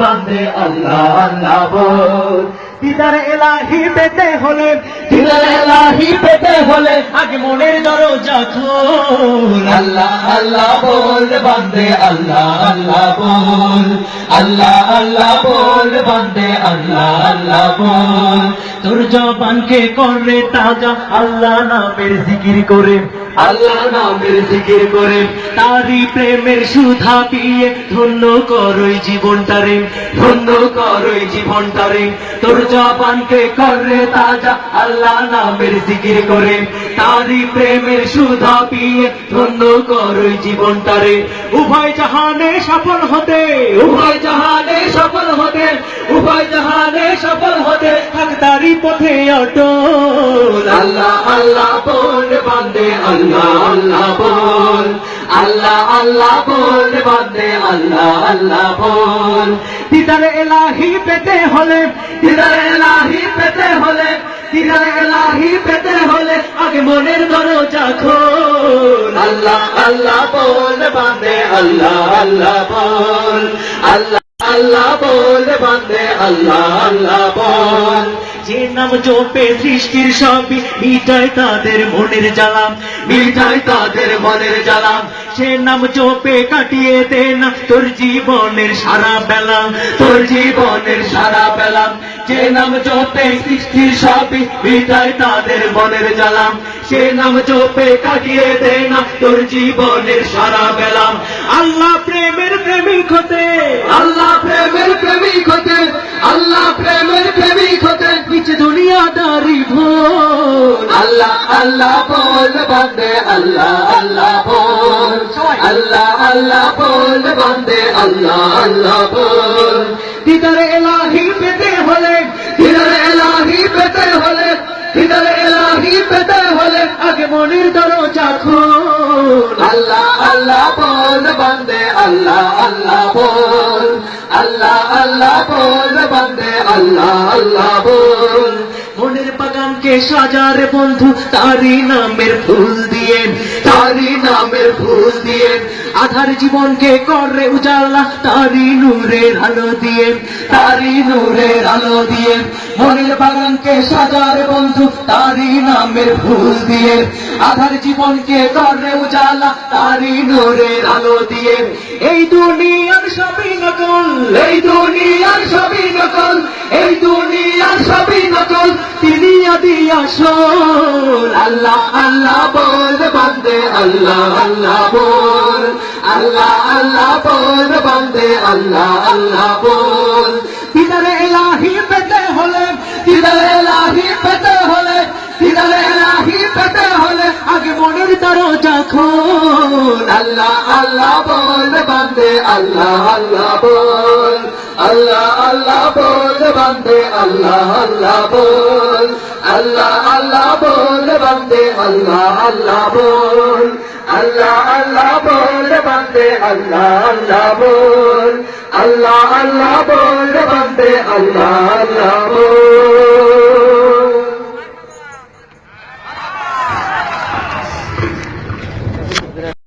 বান্দে আল্লাহ আল্লাহ বল। দিদার এলাহি পেতে হলে, দিদার এলাহি পেতে হলে আগে মনের দরজা খোল। আল্লাহ আল্লাহ বল বান্দে আল্লাহ আল্লাহ বল। আল্লাহ আল্লাহ বল বান্দে আল্লাহ আল্লাহ বল। তোর জবানকে করে তাজা আল্লাহ নামের জিকির করে, আল্লাহ নামের জিকির করে। তারি প্রেমের সুধা পিয়ে ধন্য করই জীবনটারে, ধন্য করই জীবনটারে। তোর জবানকে করে তাজা আল্লাহ নামের জিকির করে। তারি প্রেমের সুধা পিয়ে ধন্য করই জীবনটারে। উভয় জাহানে সফল হতে, উভয় জাহানে সফল হতে, উভয় জাহানে সফল হতে থাক তারি পথে অটল। আল্লাহ আল্লাহ বল বান্দে আল্লাহ আল্লাহ বল। আল্লাহ আল্লাহ বল বান্দে আল্লাহ আল্লাহ বল। দিদার এলাহি পেতে হলে, দিদার এলাহি পেতে হলে, দিদার এলাহি পেতে হলে আগে মনের দরজা খোল। আল্লাহ আল্লাহ বল বান্দে আল্লাহ আল্লাহ বল। আল্লাহ আল্লাহ বল বান্দে আল্লাহ আল্লাহ বল। যে নাম জপে সৃষ্টির সবই মিটায় তাদের মনের জ্বালা, মিটায় তাদের মনের জ্বালা। সে নাম জপে কাটিয়ে দে না তোর জীবনের সারা বেলা, তোর জীবনের সারা বেলা। যে নাম জপে সৃষ্টির সবই মিটায় তাদের মনের জ্বালা। সে নাম জপে কাটিয়ে দে না তোর জীবনের সারা বেলা। আল্লাহ প্রেমের প্রেমিক হতে, আল্লাহ প্রেমের প্রেমিক হতে, আল্লাহ প্রেমের প্রেমিক হতে নিচে দুনিয়াদারি ভোল। আল্লাহ আল্লাহ বল বান্দে আল্লাহ আল্লাহ বল। আল্লাহ আল্লাহ বল বান্দে আল্লাহ আল্লাহ বল। দিদার এলাহি পেতে হলে, দিদার এলাহি পেতে হলে, দিদার এলাহি পেতে হলে আগে মনের দরজা খোল। আল্লাহ আল্লাহ বল বান্দে আল্লাহ আল্লাহ বল। আল্লাহ আল্লাহ বল বান্দে আল্লাহ আল্লাহ বল। মনের বাগানকে সাজার বন্ধু তারি নামের ফুল দিয়ে, তারি নামের ফুল দিয়ে। আধার জীবনকে করে উজালা তারি নূরের আলো দিয়ে, তারি নূরের আলো দিয়ে। মনের বাগানকে সাজার বন্ধু তারি নামের ফুল দিয়ে। আধার জীবনকে করে উজালা তারি নূরের আলো দিয়ে। এই দুনিয়ার সবই নকল, এই দুনিয়ার সবই নকল, এই দুনিয়ার সবই নকল, তিনি আদি আসল। আল্লাহ আল্লাহ বল বান্দে আল্লাহ আল্লাহ বল। আল্লাহ আল্লাহ বল বান্দে আল্লাহ আল্লাহ বল। দিদার এলাহি পেতে হলে, দিদার এলাহি পেতে হলে, দিদার এলাহি পেতে হলে আগে মনের দরজা খোল। আল্লাহ আল্লাহ বল বান্দে আল্লাহ আল্লাহ বল। আল্লাহ আল্লাহ বল বান্দে আল্লাহ আল্লাহ বল। আল্লাহ আল্লাহ বল বান্দে আল্লাহ আল্লাহ বল। আল্লাহ আল্লাহ বল বান্দে আল্লাহ আল্লাহ বল। আল্লাহ আল্লাহ বল বান্দে আল্লাহ আল্লাহ বল।